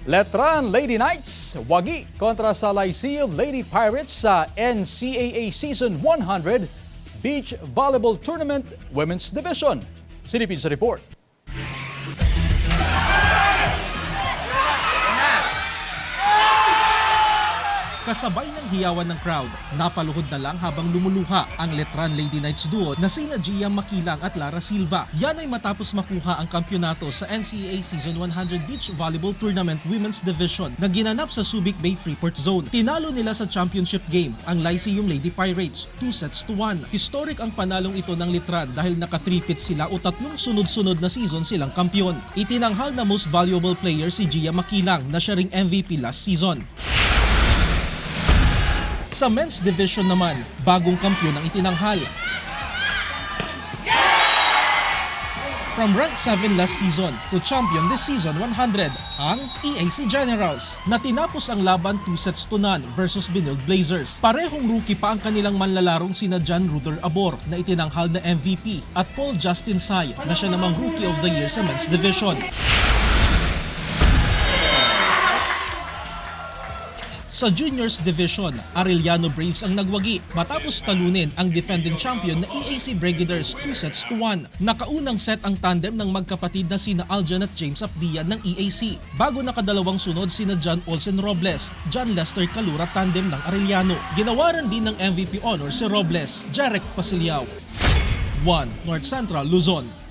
Letran Lady Knights, wagi kontra sa Lyceum Lady Pirates sa NCAA Season 100 Beach Volleyball Tournament Women's Division. Silipin sa report. Kasabay ng hiyawan ng crowd, napaluhod na lang habang lumuluha ang Letran Lady Knights duo na sina Gia Makilang at Lara Silva. Yan ay matapos makuha ang kampyonato sa NCAA Season 100 Beach Volleyball Tournament Women's Division na ginanap sa Subic Bay Freeport Zone. Tinalo nila sa championship game ang Lyceum Lady Pirates 2-1. Historic ang panalong ito ng Letran dahil naka-3-peat sila o tatlong sunod-sunod na season silang kampyon. Itinanghal na most valuable player si Gia Makilang na siya ring MVP last season. Sa men's division naman, bagong kampyon ang itinanghal. From rank 7 last season to champion this season 100, ang EAC Generals, na tinapos ang laban 2-0 versus Benilde Blazers. Parehong rookie pa ang kanilang manlalarong sina John Ruther Abor na itinanghal na MVP at Paul Justin Sai na siya namang Rookie of the Year sa men's division. Sa Juniors Division, Arellano Braves ang nagwagi matapos talunin ang defending champion na EAC Brigaders 2-1. Nakaunang set ang tandem ng magkapatid na sina Aljan at James Apdia ng EAC bago nakadalawang sunod sina John Olsen Robles, John Lester Calura tandem ng Arellano. Ginawaran din ng MVP honor si Robles, Jarek Pasiliao. 1 North Central Luzon.